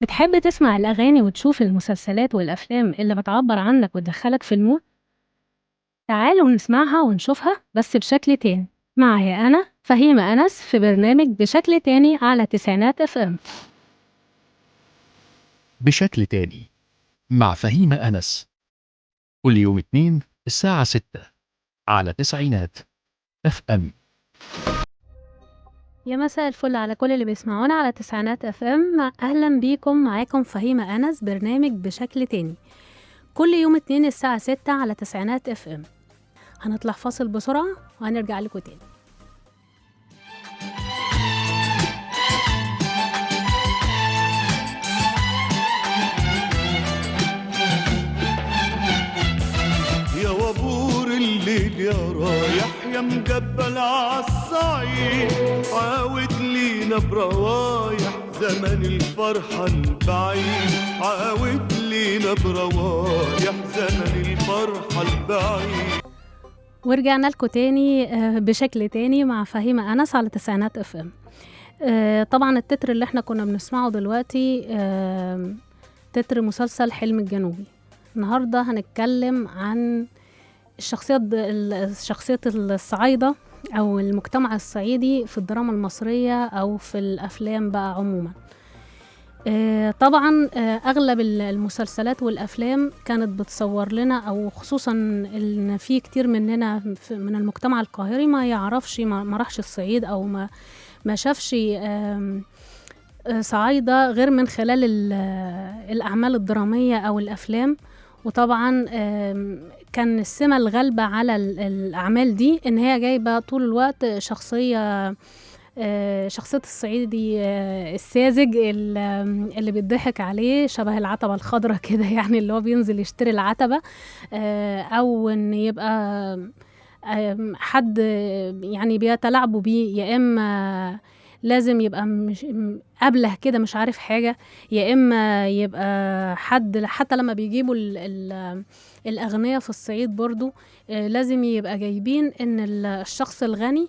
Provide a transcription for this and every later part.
بتحب تسمع الأغاني وتشوف المسلسلات والأفلام اللي بتعبّر عنك وتدخّلك في الmood؟ تعالوا نسمعها ونشوفها بس بشكل تاني، معايا أنا فهيمة أنس في برنامج بشكل تاني على تسعينات FM. بشكل تاني مع فهيمة أنس كل يوم اتنين الساعة 6 على تسعينات اف ام. يا مساء الفل على كل اللي بيسمعونا على تسعينات FM، أهلًا بيكم، معاكم فهيمة أنس برنامج بشكل تاني، كل يوم اتنين الساعة 6 على تسعينات FM. هنطلع فاصل بسرعة وهنرجع لكم تاني. يا وابور الليل يا رايح يا مجبل عالصعيد، عاود لينا بروايح زمن الفرحة البعيد، عاود لينا بروايح زمن الفرحة البعيد. ورجعنا لكم تاني بشكل تاني مع فهيمة أنس على تسعينات FM. طبعا التتر اللي احنا كنا بنسمعه دلوقتي تتر مسلسل حلم الجنوبي. النهاردة هنتكلم عن شخصية الصعايدة أو المجتمع الصعيدي في الدراما المصرية أو في الأفلام بقى عموما. طبعا أغلب المسلسلات والأفلام كانت بتصور لنا، أو خصوصا إن في كتير مننا من المجتمع القاهري ما يعرفش، ما راحش الصعيد أو ما شافش صعايدة غير من خلال الأعمال الدرامية أو الأفلام. وطبعا كان السمة الغالبة على الأعمال دي إن هي جايبة طول الوقت شخصية الصعيدي الساذج اللي بيضحك عليه شبه العتبة الخضراء كده، يعني اللي هو بينزل يشتري العتبة، أو إن يبقى حد يعني بيتلاعبوا بيه، يا إما لازم يبقى مش أبله كده مش عارف حاجة، يا إما يبقى حد حتى لما بيجيبوا الأغنياء في الصعيد برضو لازم يبقى جايبين إن الشخص الغني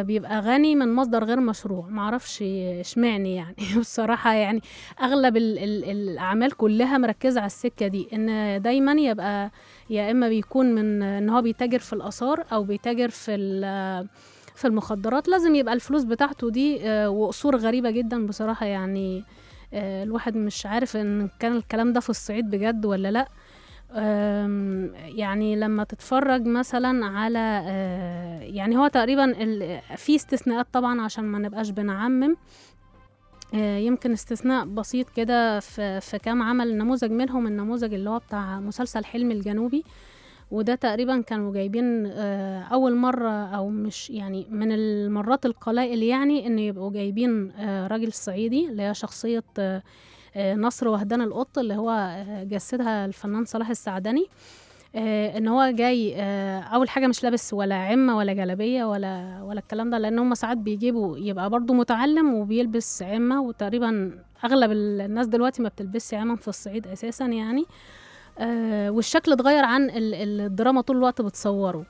بيبقى غني من مصدر غير مشروع، معرفش اشمعني يعني بصراحة يعني أغلب الأعمال كلها مركزة على السكة دي، إن دايما يبقى يا إما بيكون من إن هو بيتاجر في الآثار أو بيتاجر في المخدرات، لازم يبقى الفلوس بتاعته دي وقصور غريبة جدا بصراحة يعني. الواحد مش عارف إن كان الكلام ده في الصعيد بجد ولا لأ. يعني لما تتفرج مثلا على يعني هو تقريبا في استثناءات طبعا عشان ما نبقاش بنعمم، يمكن استثناء بسيط كده في كام عمل، نموذج منهم النموذج اللي هو بتاع مسلسل حلم الجنوبي، وده تقريبا كانوا جايبين أول مرة، أو مش يعني من المرات القلائل يعني إن يبقوا جايبين راجل صعيدي اللي هي شخصية نصر وهدان القط اللي هو جسدها الفنان صلاح السعدني. ان هو جاي اول حاجه مش لابس ولا عمه ولا جلابيه ولا الكلام ده، لان هم ساعات بيجيبوا يبقى برضو متعلم وبيلبس عمه، وتقريبا اغلب الناس دلوقتي ما بتلبسش عمم في الصعيد اساسا يعني. والشكل اتغير عن الدراما طول الوقت بتصوره،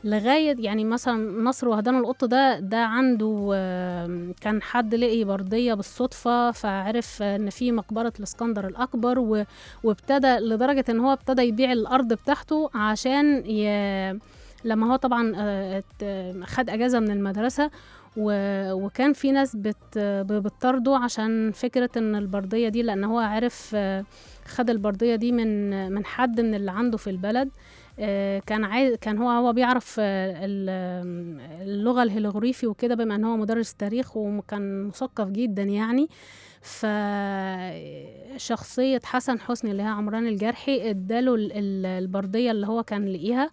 لغاية يعني مثلا نصر وهدان القط ده عنده كان حد لقي بردية بالصدفة، فعرف ان في مقبرة الاسكندر الاكبر، وابتدى لدرجة ان هو ابتدى يبيع الارض بتاعته عشان لما هو طبعا خد اجازة من المدرسة، وكان في ناس بتطرده عشان فكرة ان البردية دي، لان هو عرف خد البردية دي من حد من اللي عنده في البلد. كان هو بيعرف اللغة الهيروغليفي وكده، بما ان هو مدرس تاريخ وكان مثقف جدا يعني. فشخصية حسن حسني اللي هي عمران الجرحي اداله البردية اللي هو كان لقيها،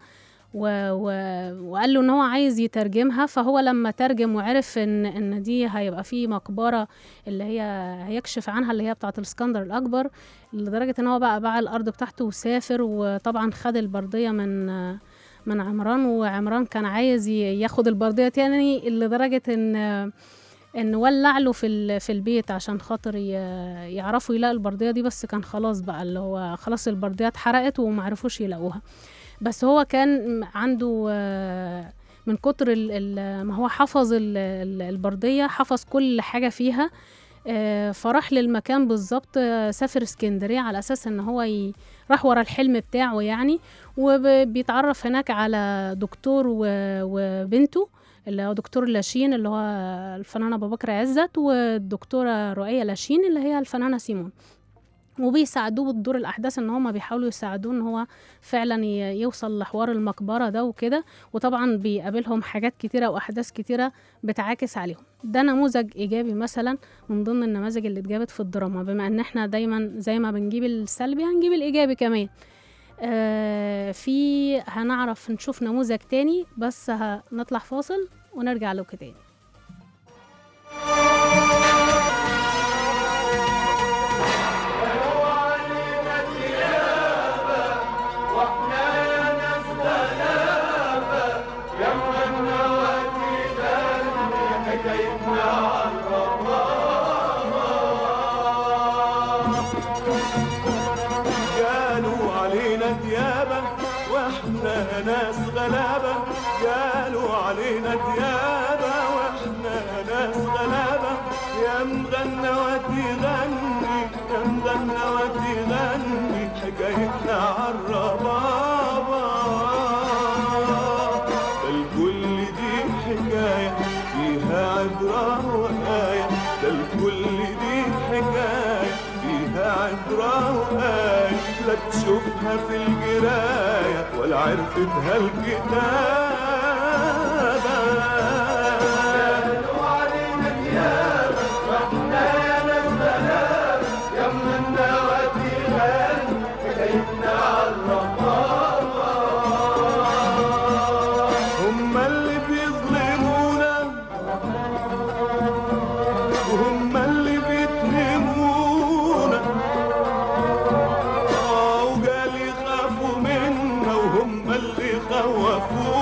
وقال له ان هو عايز يترجمها. فهو لما ترجم وعرف ان دي هيبقى فيه مقبرة اللي هي هيكشف عنها اللي هي بتاعة الاسكندر الاكبر، لدرجة ان هو بقى باع الارض بتاعته وسافر، وطبعا خد البردية من عمران، وعمران كان عايز ياخد البردية تاني، لدرجة ان ولع له في البيت عشان خاطر يعرفوا يلاقوا البردية دي، بس كان خلاص بقى اللي هو خلاص البردية اتحرقت ومعرفوش يلاقوها. بس هو كان عنده من كتر ما هو حفظ البردية، حفظ كل حاجة فيها، فراح للمكان بالظبط، سافر اسكندرية على أساس إن هو راح ورا الحلم بتاعه يعني، وبيتعرف هناك على دكتور وبنته اللي هو دكتور لاشين اللي هو الفنانة أبو بكر عزت، والدكتورة رؤية لاشين اللي هي الفنانة سيمون، وبيساعدوه بتدور الأحداث إن هما بيحاولوا يساعدوه إن هو فعلا يوصل لحوار المقبرة ده وكده. وطبعا بيقابلهم حاجات كتيرة وأحداث كتيرة بتعاكس عليهم. ده نموذج إيجابي مثلا من ضمن النماذج اللي اتجابت في الدراما، بما إن احنا دايما زي ما بنجيب السلبي هنجيب الإيجابي كمان. في هنعرف نشوف نموذج تاني، بس هنطلع فاصل ونرجع له تاني. قالوا علينا ديابة واحنا ناس غلابة، قالوا علينا ديابة واحنا ناس غلابة، يا مغنى ودي غني يا مغنى ودي غني حكايتنا عالربابة، ده الكل دي حكاية فيها عبرة وآية، ده الكل دي حكاية فيها عبرة وآية، لا تشوفها في القراية ولا عرفتها الكتابة. قالوا علينا ديابة واحنا ناس غلابة، يا منا ودي غني حكايتنا عالربابة، هم اللي بيظلمونا وهم اللي بيتهمونا، وقال يخافوا منا وهم اللي خوفونا،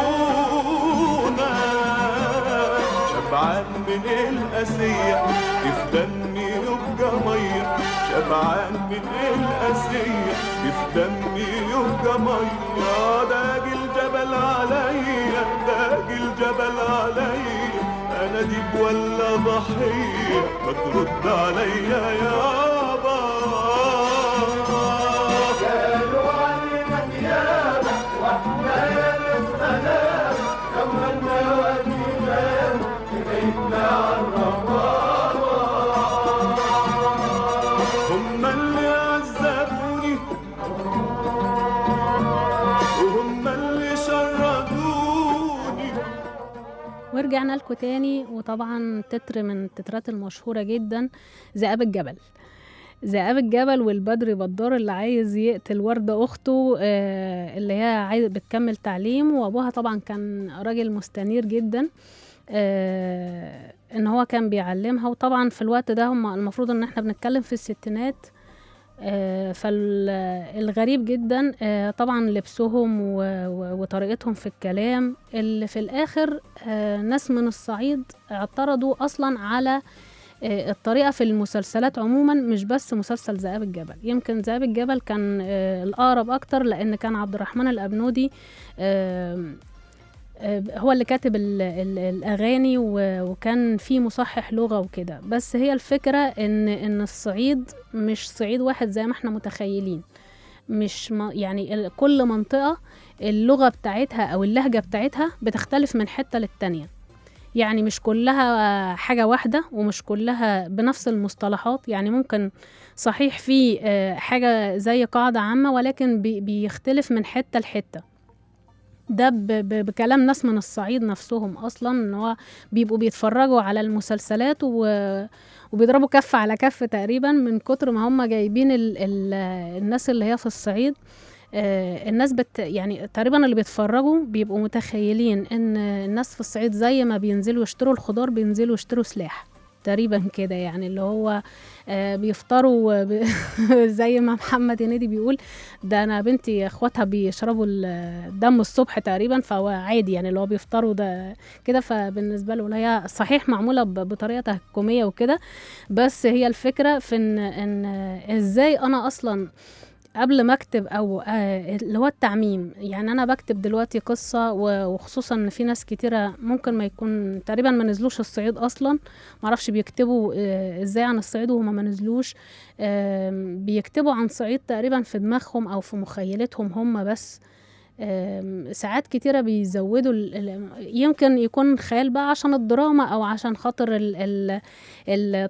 شبعان من القاسية كيف دمي يبقى مية، شبعان من القاسية كيف دمي يبقى مية، داق الجبل عليا داق الجبل عليا، أنا ديب ولا ضحية ما ترد عليا يابا. قالوا علينا ديابة واحنا ناس غلابة، يا منا ودي غني حكايتنا عالربابة، هم اللي عذبوني وهم اللي شردوني. ورجعنا لكم تاني، وطبعا تتر من التترات المشهورة جدا ذئاب الجبل. ذئاب الجبل والبدر بدار اللي عايز يقتل وردة أخته اللي هي عايز بتكمل تعليم، وأبوها طبعا كان راجل مستنير جدا إن هو كان بيعلمها. وطبعا في الوقت ده هم المفروض إن احنا بنتكلم في الستينات، فالغريب جدا طبعا لبسهم وطريقتهم في الكلام، اللي في الآخر ناس من الصعيد اعترضوا أصلا على الطريقة في المسلسلات عموما، مش بس مسلسل ذئاب الجبل. يمكن ذئاب الجبل كان الأقرب أكتر، لأن كان عبد الرحمن الأبنودي هو اللي كاتب الأغاني، وكان في مصحح لغة وكده. بس هي الفكرة إن الصعيد مش صعيد واحد زي ما احنا متخيلين، مش يعني كل منطقة اللغة بتاعتها أو اللهجة بتاعتها بتختلف من حتة للتانية، يعني مش كلها حاجة واحدة ومش كلها بنفس المصطلحات. يعني ممكن صحيح في حاجة زي قاعدة عامة، ولكن بيختلف من حتة لحتة. ده بكلام ناس من الصعيد نفسهم أصلا، إن هو بيبقوا بيتفرجوا على المسلسلات وبيضربوا كف على كف تقريبا من كتر ما هم جايبين الناس اللي هي في الصعيد. الناس يعني تقريبا اللي بيتفرجوا بيبقوا متخيلين ان الناس في الصعيد زي ما بينزلوا يشتروا الخضار بينزلوا يشتروا سلاح تقريبا كده، يعني اللي هو بيفطروا زي ما محمد هنيدي بيقول، ده انا بنتي اخواتها بيشربوا الدم الصبح تقريبا، فهو عادي يعني اللي هو بيفطروا ده كده. فبالنسبه له هي صحيح معموله بطريقه تهكميه وكده، بس هي الفكره في ان ازاي انا اصلا قبل ما اكتب او اللي هو التعميم. يعني انا بكتب دلوقتي قصة وخصوصا ان في ناس كتيرة ممكن ما يكون تقريبا ما نزلوش الصعيد اصلا، معرفش بيكتبوا ازاي عن الصعيد وهما ما نزلوش. بيكتبوا عن صعيد تقريبا في دماغهم او في مخيلتهم هم بس. ساعات كتيرة بيزودوا يمكن يكون خيال بقى عشان الدراما أو عشان خاطر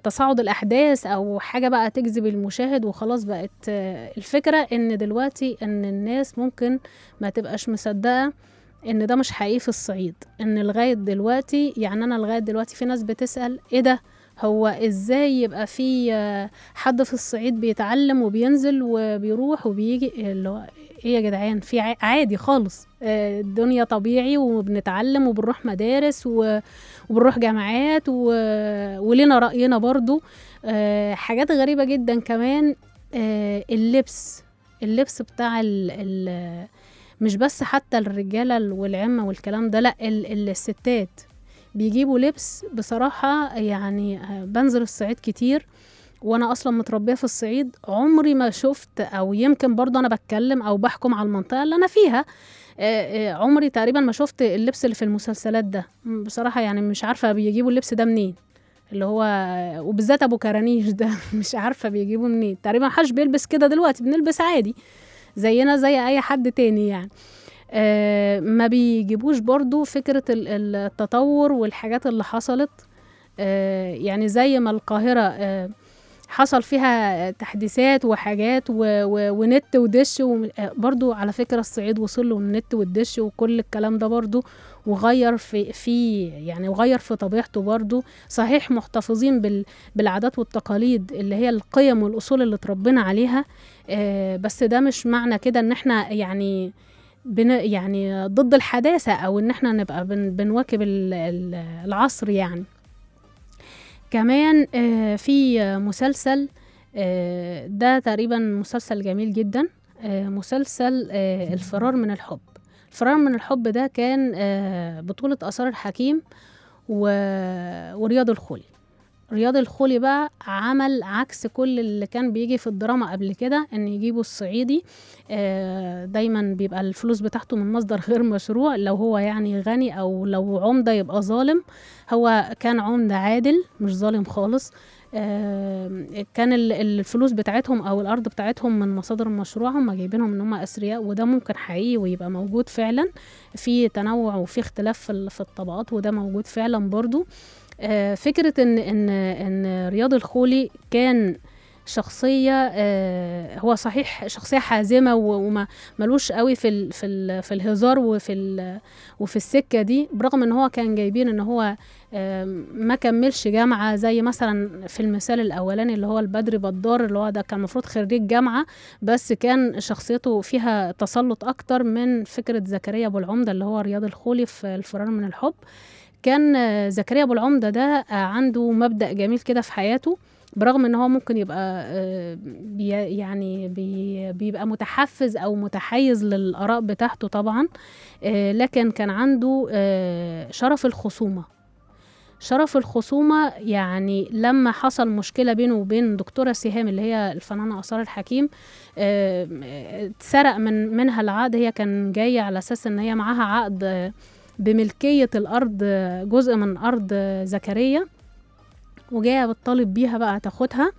تصاعد الأحداث أو حاجة بقى تجذب المشاهد وخلاص. بقت الفكرة إن دلوقتي إن الناس ممكن ما تبقاش مصدقة إن ده مش حقيقي في الصعيد. إن لغاية دلوقتي، يعني أنا لغاية دلوقتي في ناس بتسأل إيه ده، هو ازاي يبقى في حد في الصعيد بيتعلم وبينزل وبيروح وبيجي؟ اللي هو ايه يا جدعان، في عادي خالص، الدنيا طبيعي وبنتعلم وبنروح مدارس وبنروح جامعات ولنا رأينا برضو. حاجات غريبة جدا كمان. اللبس بتاع مش بس حتى الرجالة والعمة والكلام ده، لا الستات بيجيبوا لبس بصراحة. يعني بنزل الصعيد كتير وانا اصلا متربية في الصعيد، عمري ما شفت، او يمكن برضو انا بتكلم او بحكم على المنطقة اللي انا فيها، عمري تقريبا ما شفت اللبس اللي في المسلسلات ده بصراحة. يعني مش عارفة بيجيبوا اللبس ده منين، اللي هو وبالذات ابو كرانيش ده مش عارفة بيجيبوا منين. تقريبا محدش بيلبس كده دلوقتي، بنلبس عادي زينا زي اي حد تاني يعني. ما بيجيبوش برضو فكرة التطور والحاجات اللي حصلت. يعني زي ما القاهرة حصل فيها تحديثات وحاجات ونت ودش، برضو على فكرة الصعيد وصل له النت والدش وكل الكلام ده برضو، وغير يعني وغير في طبيعته برضو. صحيح محتفظين بالعادات والتقاليد اللي هي القيم والأصول اللي اتربينا عليها، بس ده مش معنى كده ان احنا يعني ضد الحداثة او ان احنا نبقى بنواكب العصر يعني. كمان في مسلسل ده تقريبا مسلسل جميل جدا، مسلسل الفرار من الحب. الفرار من الحب ده كان بطولة آثار الحكيم ورياض الخولي. رياض الخولي بقى عمل عكس كل اللي كان بيجي في الدراما قبل كده، ان يجيبوا الصعيدي دايما بيبقى الفلوس بتاعته من مصدر غير مشروع، لو هو يعني غني او لو عمدة يبقى ظالم. هو كان عمدة عادل مش ظالم خالص. كان الفلوس بتاعتهم او الارض بتاعتهم من مصادر مشروعة، هم جايبينهم ان هم اثرياء، وده ممكن حقيقي ويبقى موجود فعلا. في تنوع وفي اختلاف في الطبقات، وده موجود فعلا برضو. فكرة ان رياض الخولي كان شخصية، هو صحيح شخصية حازمة وما ملوش قوي في الهزار وفي السكة دي، برغم ان هو كان جايبين ان هو ما كملش جامعة، زي مثلا في المثال الاولاني اللي هو البدري بدار، اللي هو ده كان مفروض خريج جامعة، بس كان شخصيته فيها تسلط اكتر من فكرة زكريا ابو العمدة اللي هو رياض الخولي في الفرار من الحب. كان زكريا ابو العمدة ده عنده مبدأ جميل كده في حياته، برغم ان هو ممكن يبقى بيبقى متحفز او متحيز للآراء بتاعته طبعا، لكن كان عنده شرف الخصومة. يعني لما حصل مشكلة بينه وبين دكتورة سهام اللي هي الفنانة آثار الحكيم، اتسرق منها العقد. هي كان جاية على اساس ان هي معاها عقد بملكية الأرض، جزء من أرض زكريا، وجاية بتطالب بيها بقى تاخدها.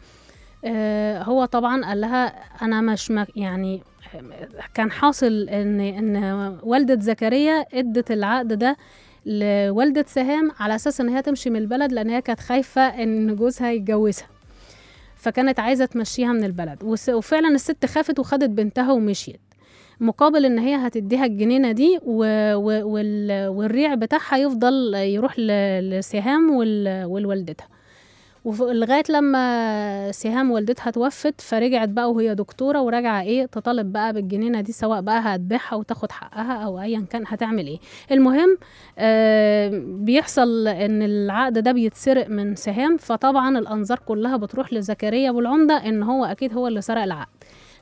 هو طبعا قال لها أنا مش يعني كان حاصل إن والدة زكريا ادت العقد ده لوالدة سهام على أساس إن هي تمشي من البلد، لأن هي كانت خايفة إن جوزها يتجوزها، فكانت عايزة تمشيها من البلد. وفعلا الست خافت وخدت بنتها ومشيت، مقابل ان هي هتديها الجنينة دي والريع بتاعها يفضل يروح لسهام والوالدتها. ولغاية لما سهام والدتها توفت، فرجعت بقى وهي دكتورة وراجعة تطالب بقى بالجنينة دي، سواء بقى هتبيعها وتاخد حقها او ايا كان هتعمل المهم بيحصل ان العقد ده بيتسرق من سهام، فطبعا الانظار كلها بتروح لزكريا ابو العمدة ان هو اكيد هو اللي سرق العقد.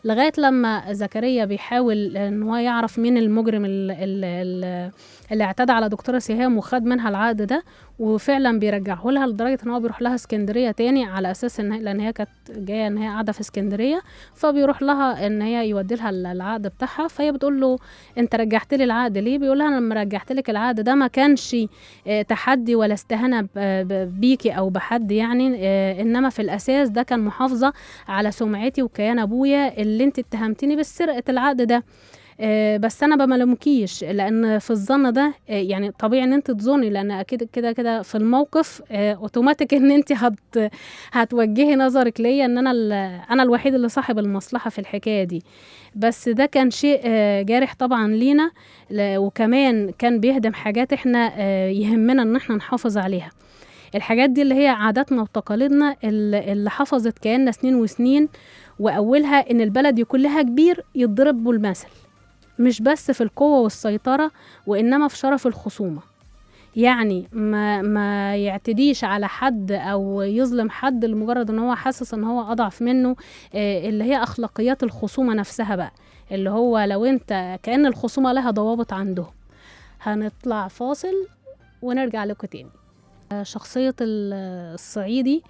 لغاية لما زكريا بيحاول ان هو يعرف مين المجرم اللي اعتدى على دكتورة سهام وخد منها العقد ده، وفعلا بيرجعه لها، لدرجه ان هو بيروح لها اسكندريه تاني على اساس ان لان هي كانت جايه ان هي قاعده في اسكندريه، فبيروح لها ان هي يودي لها العقد بتاعها. فهي بتقول له انت رجعت لي العقد ليه؟ بيقول لها انا لما رجعت لك العقد ده ما كانش تحدي ولا استهانه بيكي او بحد يعني، انما في الاساس ده كان محافظه على سمعتي وكيان ابويا اللي انت اتهمتني بسرقه العقد ده. بس انا بملمكيش لان في الظن ده يعني طبيعي ان انت تظني، لان اكيد كده كده في الموقف اوتوماتيك ان انت هتوجهي نظرك ليا ان انا الوحيد اللي صاحب المصلحه في الحكايه دي. بس ده كان شيء جارح طبعا لينا، وكمان كان بيهدم حاجات احنا يهمنا ان احنا نحافظ عليها. الحاجات دي اللي هي عاداتنا وتقاليدنا اللي حفظت كياننا سنين وسنين، واولها ان البلد يكون لها كبير يضرب به المثل، مش بس في القوة والسيطرة وإنما في شرف الخصومة. يعني ما يعتديش على حد أو يظلم حد لمجرد إن هو حاسس إن هو أضعف منه، اللي هي أخلاقيات الخصومة نفسها بقى، اللي هو لو أنت كأن الخصومة لها ضوابط عندهم. هنطلع فاصل ونرجع لكم تاني. شخصية الصعيدي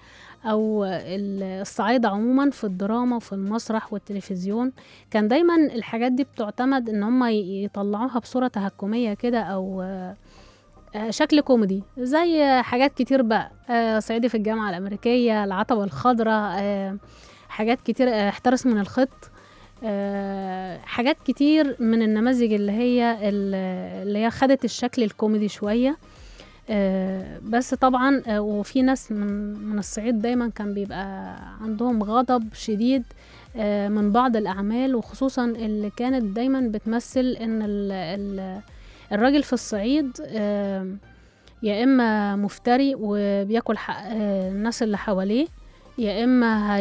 أو الصعايدة عموما في الدراما وفي المسرح والتلفزيون كان دايما الحاجات دي بتعتمد إن هم يطلعوها بصورة تهكمية كده أو شكل كوميدي، زي حاجات كتير بقى، صعيدي في الجامعة الأمريكية، العتبة الخضراء، حاجات كتير، احترس من الخط، حاجات كتير من النماذج اللي هي خدت الشكل الكوميدي شوية. بس طبعا وفي ناس من الصعيد دايما كان بيبقى عندهم غضب شديد من بعض الأعمال، وخصوصا اللي كانت دايما بتمثل ان الراجل في الصعيد يا إما مفتري وبياكل حق الناس اللي حواليه، يا إما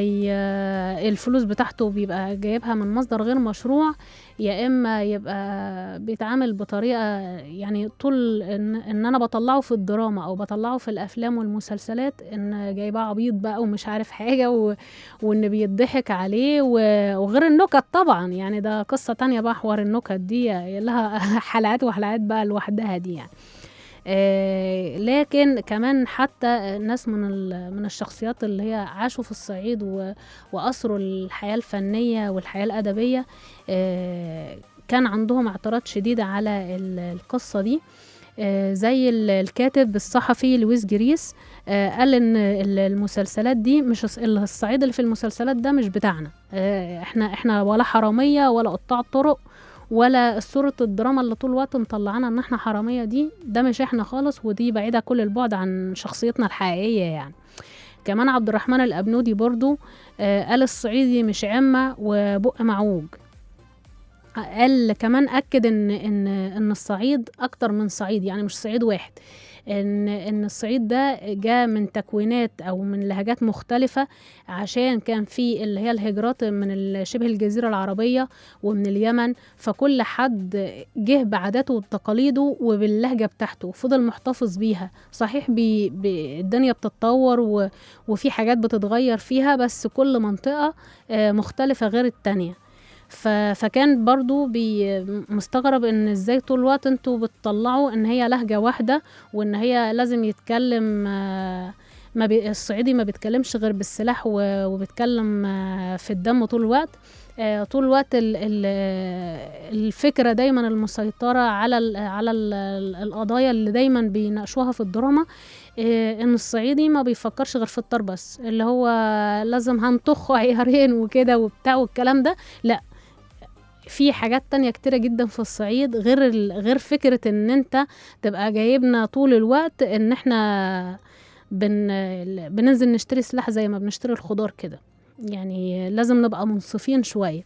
الفلوس بتاعته بيبقى جايبها من مصدر غير مشروع، يا إما يبقى بيتعامل بطريقة يعني طول إن أنا بطلعه في الدراما أو بطلعه في الأفلام والمسلسلات إن جايبه عبيط بقى ومش عارف حاجة وإن بيضحك عليه، وغير النكت طبعا، يعني ده قصة تانية بقى، حوار النكت دي لها حلقات وحلقات بقى لوحدها دي يعني. لكن كمان حتى ناس من الشخصيات اللي هي عاشوا في الصعيد وأثروا الحياة الفنية والحياة الأدبية كان عندهم اعتراض شديد على القصة دي، زي الكاتب الصحفي لويس جريس قال ان المسلسلات دي مش الصعيد اللي في المسلسلات ده مش بتاعنا، احنا ولا حرامية ولا قطاع طرق ولا صورة الدراما اللي طول الوقت مطلعانا ان احنا حرامية، ده مش احنا خالص، ودي بعيدة كل البعد عن شخصيتنا الحقيقية يعني. كمان عبد الرحمن الأبنودي برضو قال الصعيدي مش عمة وبق معوج. قال كمان أكد إن الصعيد أكتر من صعيد، يعني مش صعيد واحد، إن الصعيد ده جاء من تكوينات أو من لهجات مختلفة، عشان كان في اللي هي الهجرات من شبه الجزيرة العربية ومن اليمن، فكل حد جه بعاداته وتقاليده وباللهجة بتاعته وفضل محتفظ بيها. صحيح الدنيا بتتطور وفي حاجات بتتغير فيها، بس كل منطقة مختلفة غير التانية. فكان برضو مستغرب ان ازاي طول الوقت انتوا بتطلعوا ان هي لهجة واحدة وان هي لازم يتكلم الصعيدي ما بيتكلمش غير بالسلاح وبيتكلم في الدم طول الوقت. طول الوقت الفكرة دايما المسيطرة على القضايا اللي دايما بيناقشوها في الدراما، ان الصعيدي ما بيفكرش غير في الطار بس، اللي هو لازم هنطخ عيارين وكده وبتاع والكلام ده. لا، في حاجات تانية كتيرة جدا في الصعيد غير فكرة ان انت تبقى جايبنا طول الوقت ان احنا بننزل نشتري سلاح زي ما بنشتري الخضار كده، يعني لازم نبقى منصفين شوية.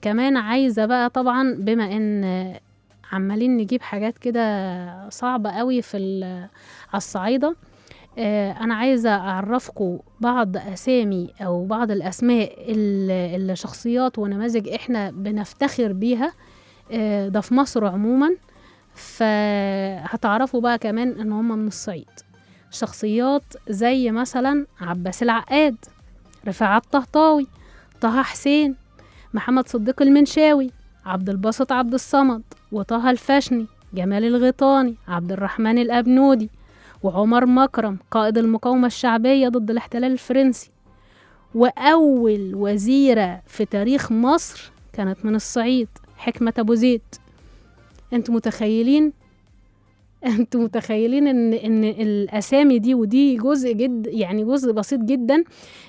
كمان عايزة بقى طبعا بما ان عمالين نجيب حاجات كده صعبة قوي على الصعيدة، أنا عايزة أعرفكم بعض أسامي أو بعض الأسماء الشخصيات ونماذج إحنا بنفتخر بيها ده في مصر عموما، فهتعرفوا بقى كمان إن هم من الصعيد. شخصيات زي مثلا عباس العقاد، رفاعة الطهطاوي، طه حسين، محمد صديق المنشاوي، عبد الباسط عبد الصمد، وطه الفاشني، جمال الغيطاني، عبد الرحمن الأبنودي، وعمر مكرم قائد المقاومة الشعبية ضد الاحتلال الفرنسي، وأول وزيرة في تاريخ مصر كانت من الصعيد، حكمة أبو زيد. انتوا متخيلين ان الاسامي دي، ودي جزء يعني جزء بسيط جدا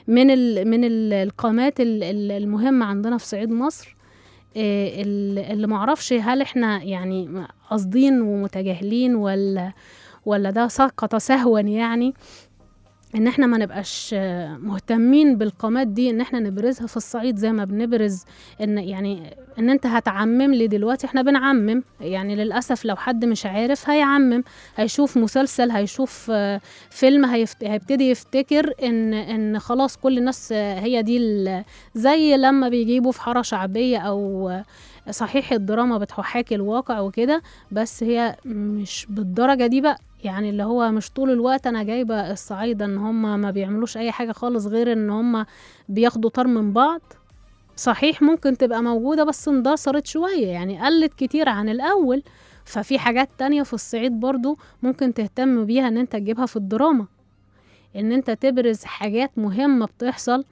من القامات المهمة عندنا في صعيد مصر، اللي معرفش هل احنا يعني قاصدين ومتجاهلين ولا ده سقط سهوا، يعني ان احنا ما نبقاش مهتمين بالقامات دي، ان احنا نبرزها في الصعيد زي ما بنبرز ان انت هتعمم لي دلوقتي. احنا بنعمم يعني للأسف، لو حد مش عارف هيعمم، هيشوف مسلسل، هيشوف فيلم، هيبتدي يفتكر ان خلاص كل الناس هي دي زي لما بيجيبوا في حارة شعبية او صحيح الدراما بتحاكي الواقع وكده، بس هي مش بالدرجة دي بقى. يعني اللي هو مش طول الوقت انا جايبه الصعايده ان هم ما بيعملوش اي حاجه خالص غير ان هم بياخدوا طار من بعض. صحيح ممكن تبقى موجوده بس اندثرت شويه، يعني قلت كتير عن الاول. ففي حاجات تانية في الصعيد برضو ممكن تهتم بيها، ان انت تجيبها في الدراما، ان انت تبرز حاجات مهمه بتحصل،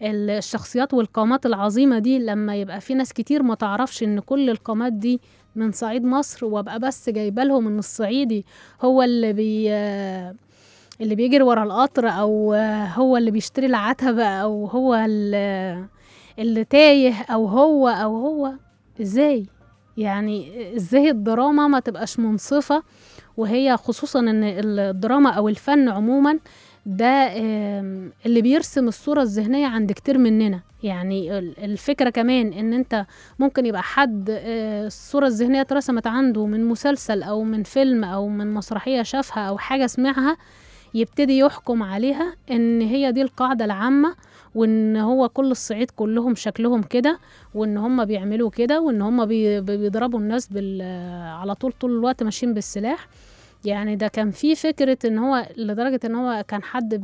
الشخصيات والقامات العظيمه دي. لما يبقى في ناس كتير ما تعرفش ان كل القامات دي من صعيد مصر، وابقى بس جايبه لهم ان الصعيدي هو اللي بيجري ورا القطر، او هو اللي بيشتري العتبة، او هو اللي تايه، او هو ازاي؟ يعني ازاي الدراما ما تبقاش منصفة؟ وهي خصوصا ان الدراما او الفن عموما ده اللي بيرسم الصورة الذهنية عند كتير مننا. يعني الفكرة كمان ان انت ممكن يبقى حد الصورة الذهنية اترسمت عنده من مسلسل او من فيلم او من مسرحية شافها او حاجة سمعها، يبتدي يحكم عليها ان هي دي القاعدة العامة، وان هو كل الصعيد كلهم شكلهم كده، وان هم بيعملوا كده، وان هم بيضربوا الناس على طول الوقت ماشيين بالسلاح. يعني ده كان في فكرة ان هو لدرجة ان هو كان حد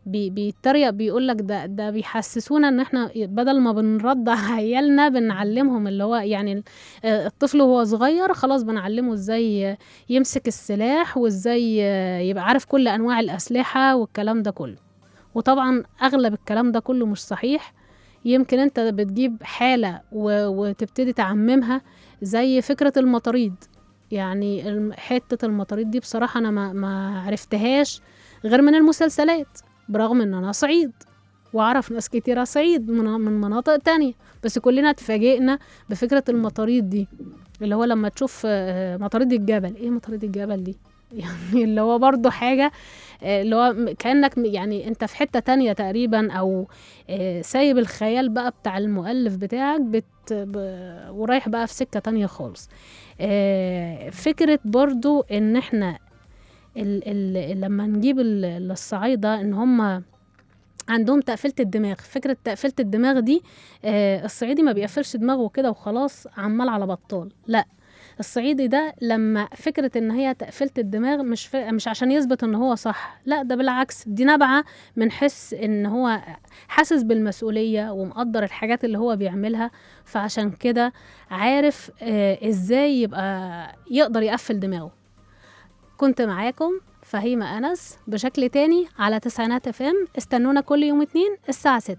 بيتريق بيقولك ده بيحسسونا ان احنا بدل ما بنرضع عيالنا بنعلمهم، اللي هو يعني الطفل وهو صغير خلاص بنعلمه ازاي يمسك السلاح، وازاي يبقى عارف كل انواع الاسلحة والكلام ده كله. وطبعا اغلب الكلام ده كله مش صحيح. يمكن انت بتجيب حالة وتبتدي تعممها، زي فكرة المطاريد. يعني حتة المطاريد دي بصراحة أنا ما عرفتهاش غير من المسلسلات، برغم أن أنا صعيد وأعرف ناس كتيرة صعيد من مناطق تانية، بس كلنا اتفاجئنا بفكرة المطاريد دي. اللي هو لما تشوف مطاريد الجبل، إيه مطاريد الجبل دي؟ يعني اللي هو برضو حاجة اللي هو كأنك يعني انت في حتة تانية تقريبا، او سايب الخيال بقى بتاع المؤلف بتاعك ورايح بقى في سكة تانية خالص. فكرة برضو ان احنا لما نجيب الصعايدة ان هم عندهم تقفيلة الدماغ. فكرة تقفيلة الدماغ دي الصعيدي ما بيقفلش دماغه كده وخلاص عمال على بطال، لا. الصعيدي ده لما فكرة ان هي تقفيلة الدماغ مش عشان يثبت ان هو صح، لا، ده بالعكس، دي نابعة من حس ان هو حاسس بالمسؤولية ومقدر الحاجات اللي هو بيعملها، فعشان كده عارف ازاي يبقى يقدر يقفل دماغه. كنت معاكم فهيمة أنس بشكل تاني على 9 FM. استنونا كل يوم 2 الساعة 6.